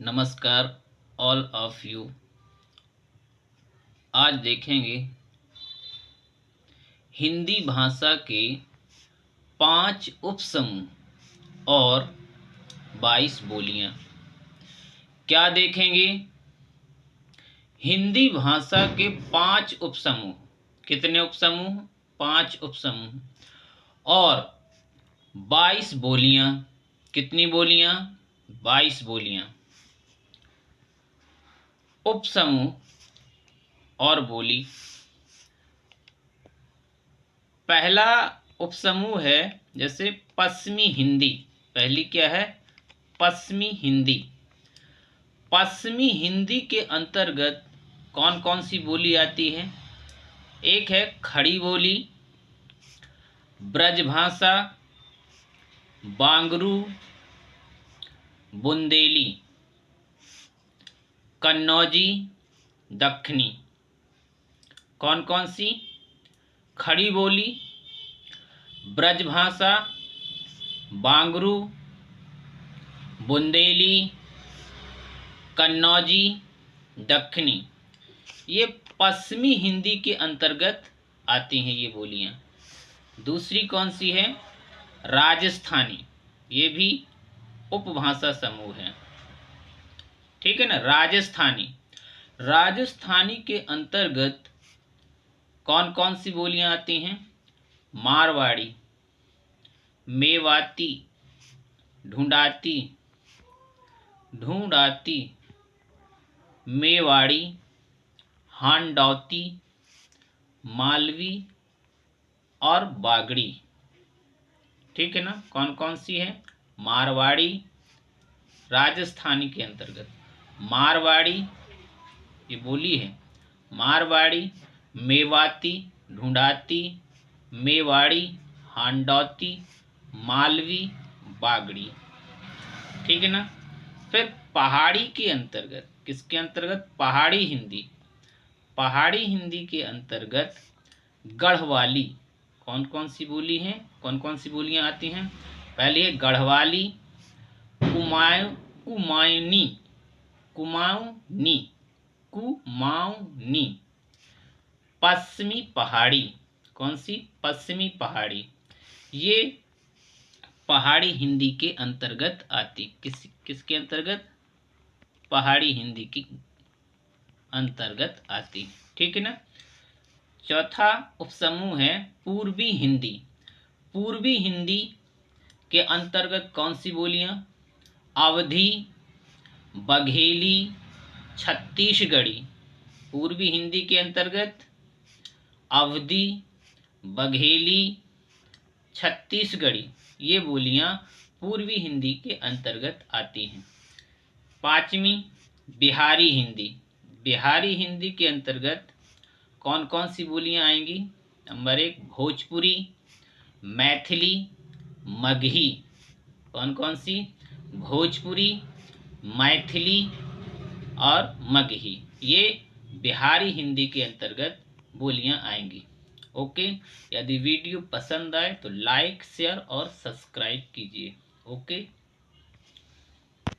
नमस्कार all of you. आज देखेंगे हिंदी भाषा के 5 उपसमूह और 22 बोलियां। क्या देखेंगे? हिंदी भाषा के 5 उपसमूह। कितने उपसमूह? 5 उपसमूह और 22 बोलियां। कितनी बोलियां? 22 बोलियां। उपसमूह और बोली। पहला उपसमूह है जैसे पश्चिमी हिंदी। पहली क्या है? पश्चिमी हिंदी। पश्चिमी हिंदी के अंतर्गत कौन कौन सी बोली आती है? एक है खड़ी बोली, ब्रजभाषा, बांगरू, बुंदेली, कन्नौजी, दक्खनी। कौन कौन सी? खड़ी बोली, ब्रजभाषा, बांगरू, बुंदेली, कन्नौजी, दक्खनी। ये पश्चिमी हिंदी के अंतर्गत आती हैं ये बोलियां। दूसरी कौन सी है? राजस्थानी। ये भी उपभाषा समूह है। ठीक है ना। राजस्थानी। राजस्थानी के अंतर्गत कौन कौन सी बोलियां आती हैं? मारवाड़ी, मेवाती, ढूंढाती, ढूंढाती, मेवाड़ी, हांडौती, मालवी और बागड़ी। ठीक है ना। कौन कौन सी है? मारवाड़ी राजस्थानी के अंतर्गत। मारवाड़ी ये बोली है। मारवाड़ी, मेवाती, ढूंढाती, मेवाड़ी, हांडौती, मालवी, बागड़ी। ठीक है ना। फिर पहाड़ी के अंतर्गत, किसके अंतर्गत? पहाड़ी हिंदी। पहाड़ी हिंदी के अंतर्गत गढ़वाली। कौन कौन सी बोली है? कौन कौन सी बोलियां आती हैं? पहली है गढ़वाली, कुमाऊनी, कुमाऊनी, कुमाऊनी। पश्चिमी पहाड़ी। कौन सी? पश्चिमी पहाड़ी। ये पहाड़ी हिंदी के अंतर्गत आती। किसके अंतर्गत? पहाड़ी हिंदी की अंतर्गत आती। ठीक है ना। चौथा उपसमूह है पूर्वी हिंदी। पूर्वी हिंदी के अंतर्गत कौन सी बोलियां? अवधी, बघेली, छत्तीसगढ़ी। पूर्वी हिंदी के अंतर्गत अवधी, बघेली, छत्तीसगढ़ी ये बोलियां पूर्वी हिंदी के अंतर्गत आती हैं। पांचवी बिहारी हिंदी। बिहारी हिंदी के अंतर्गत कौन कौन सी बोलियां आएंगी? नंबर 1 भोजपुरी, मैथिली, मगही। कौन कौन सी? भोजपुरी, मैथिली और मगही। ये बिहारी हिंदी के अंतर्गत बोलियां आएंगी। ओके। यदि वीडियो पसंद आए तो लाइक, शेयर और सब्सक्राइब कीजिए। ओके।